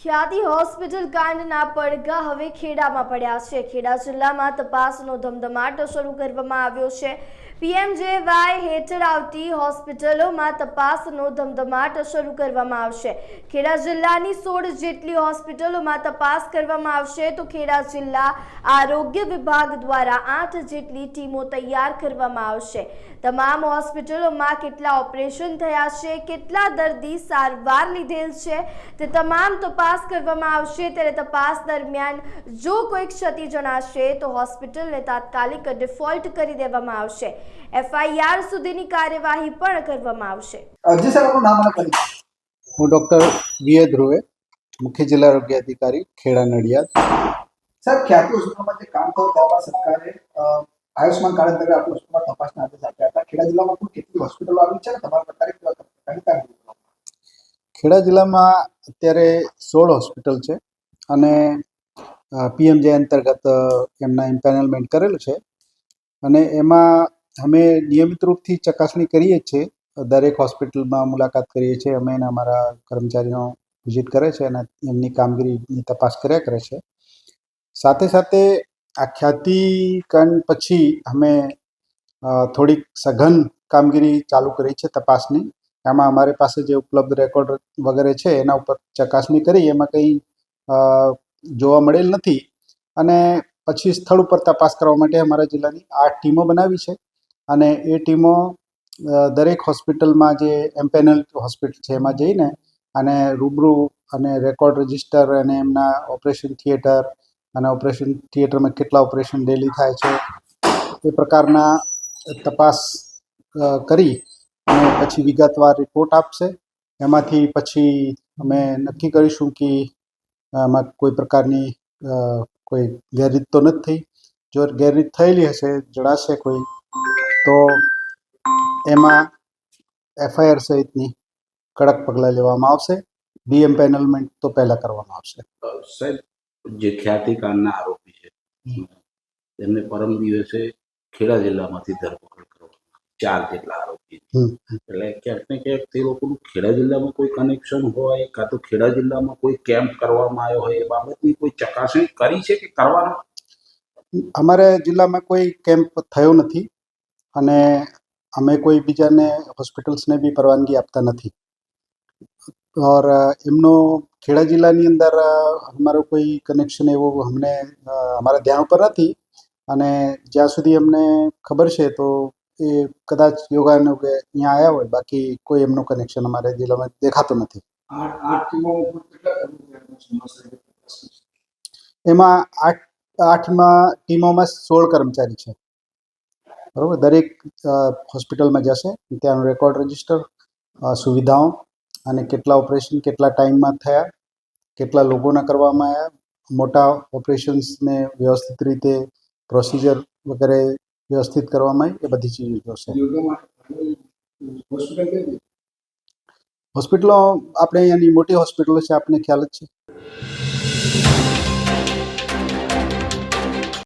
ખ્યાતિ હોસ્પિટલ કાંડના પડઘા હવે ખેડામાં પડ્યા છે। ખેડા જિલ્લામાં તપાસનો ધમધમાટ શરૂ કરવામાં આવ્યો છે। પીએમજેવાય હેઠળ આવતી હોસ્પિટલોમાં તપાસનો ધમધમાટ શરૂ કરવામાં આવશે। ખેડા જિલ્લાની 16 જેટલી હોસ્પિટલોમાં તપાસ કરવામાં આવશે તો ખેડા જિલ્લા આરોગ્ય વિભાગ દ્વારા 8 જેટલી ટીમો તૈયાર કરવામાં આવશે। તમામ હોસ્પિટલોમાં કેટલા ઓપરેશન થયા છે, કેટલા દર્દી સારવાર લીધેલ છે તે તમામ તપાસ કરવામાં આવશે। ત્યારે તપાસ દરમિયાન જો કોઈ ક્ષતિ જણાશે તો હોસ્પિટલને તાત્કાલિક ડિફોલ્ટ કરી દેવામાં આવશે। એફઆઈઆર સુધીની કાર્યવાહી પણ કરવામાં આવશે। જી સર, આપનું નામ અને પરિચય। હું ડૉક્ટર વીએ ધ્રુવે, મુખ્ય જિલ્લા આરોગ્ય અધિકારી ખેડા નડિયાદ। સર, ખ્યાતિ હોસ્પિટલમાં જે કામ થયું ત્યારબાદ સરકારે આયુષ્માન કાર્ડ અંતર્ગત આપણી હોસ્પિટલમાં તપાસના આદેશ આપ્યા હતા। ખેડા જિલ્લામાં કુલ કેટલી હોસ્પિટલો આવી છે અને તમારા પ્રકારે કેવા પ્રકારની કામગીરી? ખેડા જિલ્લામાં અત્યારે 16 હોસ્પિટલ છે અને પીએમજે અંતર્ગત એમના એમ્પેનલમેન્ટ કરેલું છે અને એમાં અમે નિયમિત રૂપથી ચકાસણી કરીએ છીએ। દરેક હોસ્પિટલમાં મુલાકાત કરીએ છીએ અમે અને અમારા કર્મચારીઓ વિઝિટ કરે છે અને એમની કામગીરીની તપાસ કર્યા કરે છે। સાથે સાથે આ ખ્યાતિ કાંડ પછી અમે થોડીક સઘન કામગીરી ચાલુ કરી છે તપાસની। આમાં અમારી પાસે જે ઉપલબ્ધ રેકોર્ડ વગેરે છે એના ઉપર ચકાસણી કરી, એમાં કંઈ જોવા મળેલ નથી અને પછી સ્થળ ઉપર તપાસ કરવા માટે અમારા જિલ્લાની 8 ટીમો બનાવી છે અને એ ટીમો દરેક હોસ્પિટલમાં જે એમ્પેનલ હોસ્પિટલ છે એમાં જઈને અને રૂબરૂ અને રેકોર્ડ રજિસ્ટર અને એમના ઓપરેશન થિયેટર અને ઓપરેશન થિયેટરમાં કેટલા ઓપરેશન ડેલી થાય છે એ પ્રકારના તપાસ કરી અને પછી વિગતવાર રિપોર્ટ આપશે। એમાંથી પછી અમે નક્કી કરીશું કે આમાં કોઈ પ્રકારની કોઈ ગેરરીત તો નથી થઈ। જો ગેરરીત થયેલી હશે, જણાશે કોઈ, તો એમાં એફઆઈઆર સહિતની કડક પગલાં લેવામાં આવશે। ડીએમ્પેનલમેન્ટ તો પહેલાં કરવામાં આવશે। સાહેબ, જે ખ્યાતિકાંડના આરોપી છે તેમને પરમ દિવસે ખેડા જિલ્લામાંથી ધરપકડ કરવામાં 4 જેટલા આરોપી, એટલે ક્યાંક ને ક્યાંક તે લોકોનું ખેડા જિલ્લામાં કોઈ કનેક્શન હોય કાં તો ખેડા જિલ્લામાં કોઈ કેમ્પ કરવામાં આવ્યો હોય એ બાબતની કોઈ ચકાસણી કરી છે કે કરવાનો? અમારા જિલ્લામાં કોઈ કેમ્પ થયો નથી અને અમે કોઈ બીજાને હોસ્પિટલ્સને બી પરવાનગી આપતા નથી और એમનો ખેડા જિલ્લાની અંદર અમારો કોઈ કનેક્શન એવો અમને અમારા ધ્યાન ઉપર નથી અને જ્યાં સુધી અમને ખબર છે તો એ કદાચ યોગાનો કે અહીંયા આવ્યા હોય, બાકી કોઈ એમનું કનેક્શન અમારા જિલ્લામાં દેખાતું નથી। એમાં 8 ટીમોમાં 16 કર્મચારી છે, બરાબર। દરેક હોસ્પિટલમાં જશે, ત્યાંનું રેકોર્ડ રજિસ્ટર, સુવિધાઓ અને કેટલા ઓપરેશન કેટલા ટાઈમમાં થયા, કેટલા લોકોના કરવામાં આવ્યા, મોટા ઓપરેશન્સને વ્યવસ્થિત રીતે પ્રોસિજર વગેરે વ્યવસ્થિત કરવામાં આવી, એ બધી ચીજો જોશે। હોસ્પિટલો આપણે અહીંયાની મોટી હોસ્પિટલો છે, આપને ખ્યાલ જ છે।